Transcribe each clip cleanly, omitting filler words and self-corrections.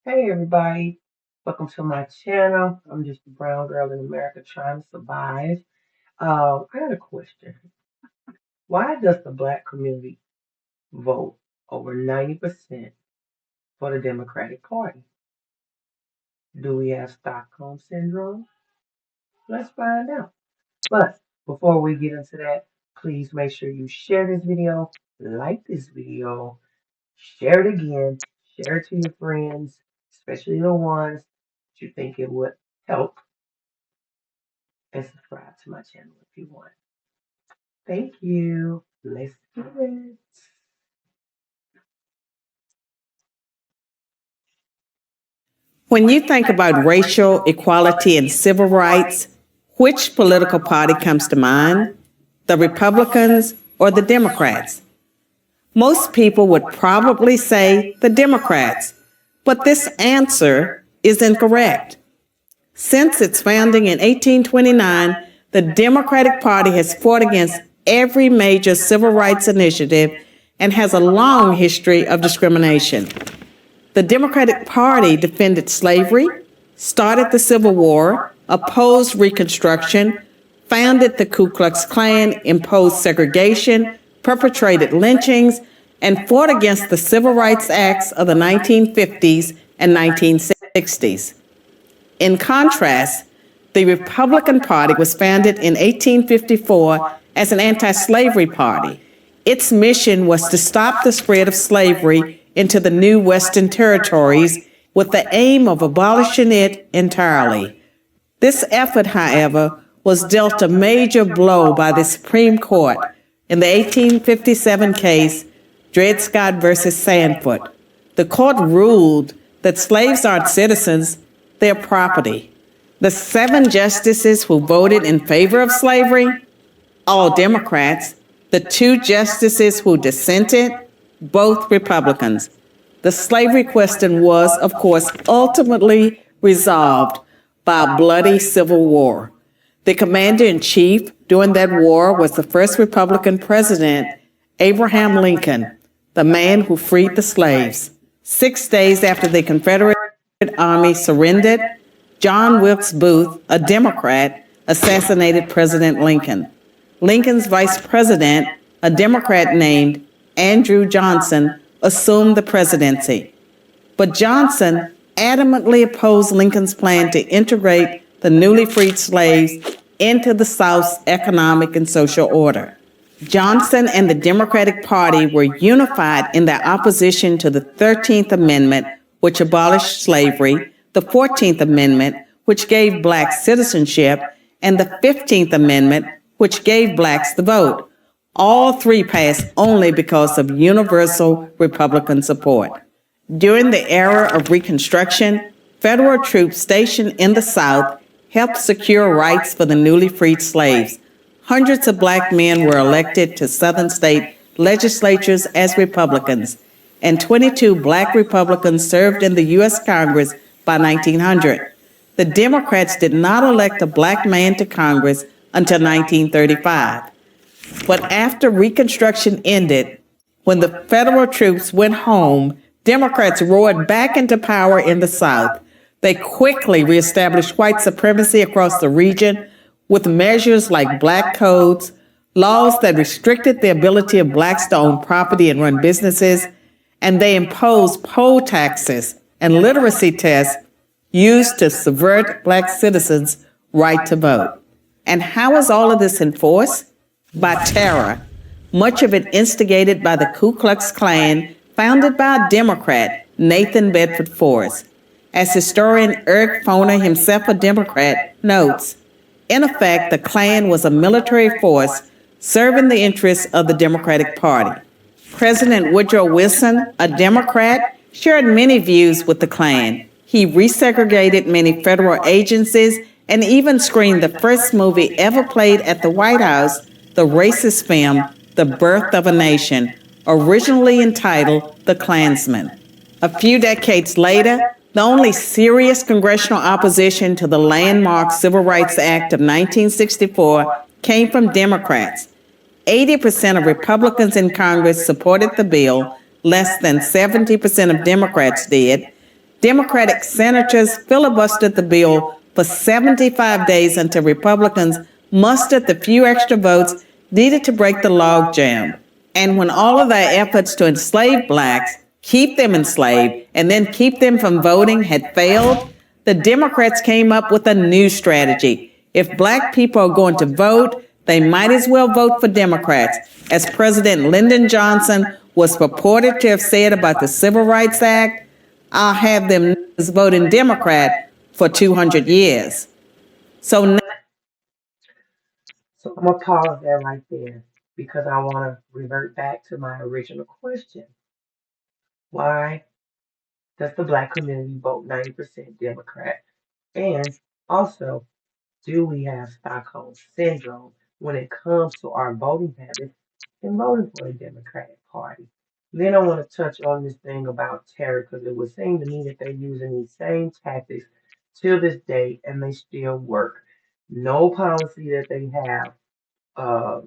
Hey everybody, welcome to my channel. I'm just a brown girl in America trying to survive. I got a question. Why does the black community vote over 90% for the Democratic Party? Do we have Stockholm Syndrome? Let's find out. But before we get into that, please make sure you share this video, like this video, share it again, share it to your friends, especially the ones that you think it would help, and subscribe to my channel if you want. Thank you. Let's get it. When you think about racial equality and civil rights, which political party comes to mind? The Republicans or the Democrats? Most people would probably say the Democrats, but this answer is incorrect. Since its founding in 1829, the Democratic Party has fought against every major civil rights initiative and has a long history of discrimination. The Democratic Party defended slavery, started the Civil War, opposed Reconstruction, founded the Ku Klux Klan, imposed segregation, perpetrated lynchings, and fought against the Civil Rights Acts of the 1950s and 1960s. In contrast, the Republican Party was founded in 1854 as an anti-slavery party. Its mission was to stop the spread of slavery into the new Western territories with the aim of abolishing it entirely. This effort, however, was dealt a major blow by the Supreme Court in the 1857 case Dred Scott versus Sandford. The court ruled that slaves aren't citizens, they're property. The 7 justices who voted in favor of slavery, all Democrats. The 2 justices who dissented, both Republicans. The slavery question was, of course, ultimately resolved by a bloody civil war. The commander-in-chief during that war was the first Republican president, Abraham Lincoln, the man who freed the slaves. 6 days after the Confederate Army surrendered, John Wilkes Booth, a Democrat, assassinated President Lincoln. Lincoln's vice president, a Democrat named Andrew Johnson, assumed the presidency. But Johnson adamantly opposed Lincoln's plan to integrate the newly freed slaves into the South's economic and social order. Johnson and the Democratic Party were unified in their opposition to the 13th Amendment, which abolished slavery, the 14th Amendment, which gave blacks citizenship, and the 15th Amendment, which gave blacks the vote. All 3 passed only because of universal Republican support. During the era of Reconstruction, federal troops stationed in the South helped secure rights for the newly freed slaves. Hundreds of black men were elected to Southern state legislatures as Republicans, and 22 black Republicans served in the U.S. Congress by 1900. The Democrats did not elect a black man to Congress until 1935. But after Reconstruction ended, when the federal troops went home, Democrats roared back into power in the South. They quickly reestablished white supremacy across the region with measures like black codes, laws that restricted the ability of blacks to own property and run businesses, and they imposed poll taxes and literacy tests used to subvert black citizens' right to vote. And how is all of this enforced? By terror, much of it instigated by the Ku Klux Klan, founded by a Democrat, Nathan Bedford Forrest. As historian Eric Foner, himself a Democrat, notes, in effect, the Klan was a military force serving the interests of the Democratic Party. President Woodrow Wilson, a Democrat, shared many views with the Klan. He resegregated many federal agencies and even screened the first movie ever played at the White House, the racist film, The Birth of a Nation, originally entitled The Klansman. A few decades later, the only serious congressional opposition to the landmark Civil Rights Act of 1964 came from Democrats. 80% of Republicans in Congress supported the bill, less than 70% of Democrats did. Democratic senators filibustered the bill for 75 days until Republicans mustered the few extra votes needed to break the logjam. And when all of their efforts to enslave blacks, keep them enslaved, and then keep them from voting had failed, the Democrats came up with a new strategy. If black people are going to vote, they might as well vote for Democrats, as President Lyndon Johnson was purported to have said about the Civil Rights Act. I'll have them voting Democrat for 200 years. So now, So I'm gonna pause there right there because I want to revert back to my original question. Why does the black community vote 90% Democrat? And also, do we have Stockholm syndrome when it comes to our voting habits and voting for the Democratic Party? Then I want to touch on this thing about terror because it would seem to me that they're using these same tactics till this day and they still work. No policy that they have uh,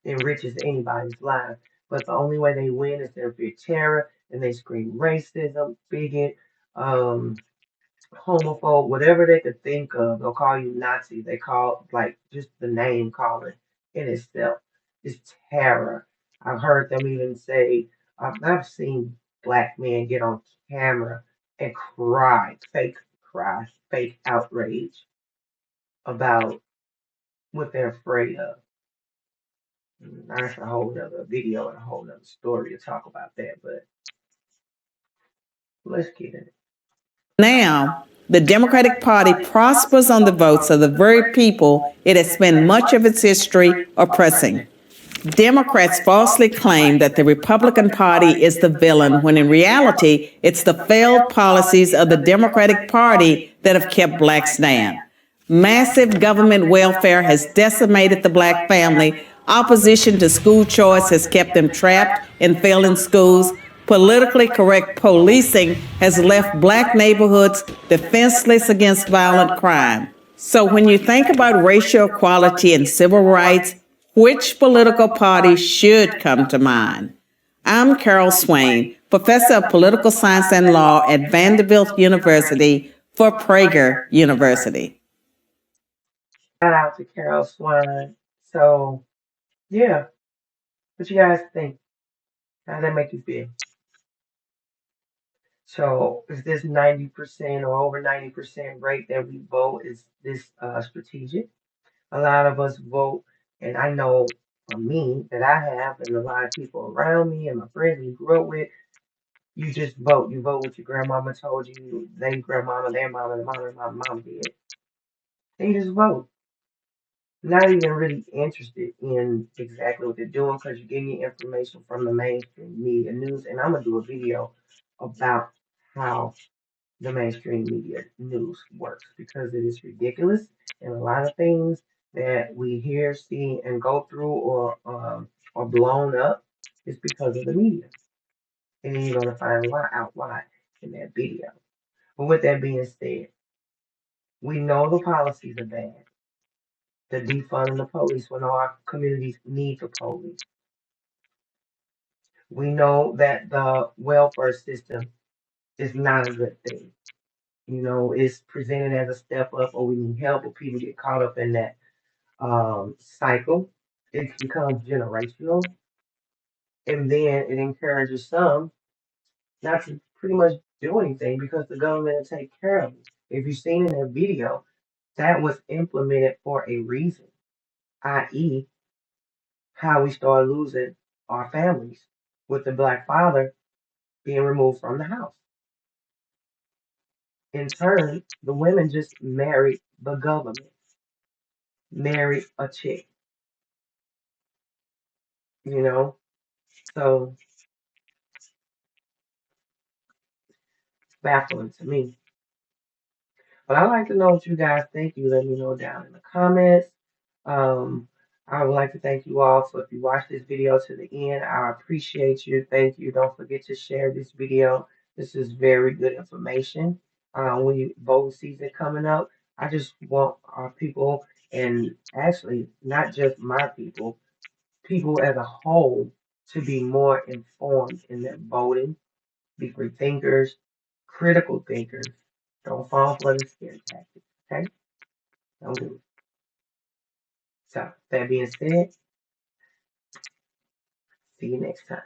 enriches anybody's life, but the only way they win is their big terror and they scream racism, bigot, um, homophobe, whatever they could think of. They'll call you Nazi. They call like just the name calling in itself is terror. I've heard them even say, I've seen black men get on camera and cry, fake outrage about what they're afraid of. That's a whole nother video and a whole nother story to talk about that, but let's get in it. now the Democratic Party prospers on the votes of the very people it has spent much of its history oppressing. Democrats falsely claim that the Republican Party is the villain, when in reality, it's the failed policies of the Democratic Party that have kept blacks down. Massive government welfare has decimated the black family. Opposition to school choice has kept them trapped in failing schools. Politically correct policing has left black neighborhoods defenseless against violent crime. So when you think about racial equality and civil rights, which political party should come to mind? I'm Carol Swain, professor of political science and law at Vanderbilt University for Prager University. Shout out to Carol Swan. So, yeah, what you guys think? How does that make you feel? So, is this 90% or over 90% rate that we vote, is this strategic? A lot of us vote, and I know for me that I have, and a lot of people around me and my friends we grew up with, you just vote. You vote what your grandmama told you, their grandmama, their mama, my mom did. And you just vote. Not even really interested in exactly what they're doing because you're getting your information from the mainstream media news. And I'm gonna do a video about how the mainstream media news works because it is ridiculous and a lot of things that we hear, see, and go through or are blown up is because of the media. And then you're gonna find why in that video. But with that being said, we know the policies are bad. The defunding the police when our communities need the police. We know that the welfare system is not a good thing. You know, it's presented as a step up or we need help, but people get caught up in that cycle. It becomes generational, and then it encourages some not to pretty much do anything because the government will take care of it. If you've seen in that video, that was implemented for a reason, i.e., how we started losing our families with the black father being removed from the house. In turn, the women just married the government, married a chick, you know? So it's baffling to me. But I'd like to know what you guys think. You let me know down in the comments. Um, I would like to thank you all for if you watched this video to the end. I appreciate you. Thank you. Don't forget to share this video. This is very good information. When you voting season coming up, I just want our people, and actually not just my people, people as a whole, to be more informed in their voting, be free thinkers, critical thinkers. Don't fall for the scare tactics. Okay? Don't do it. So, that being said, see you next time.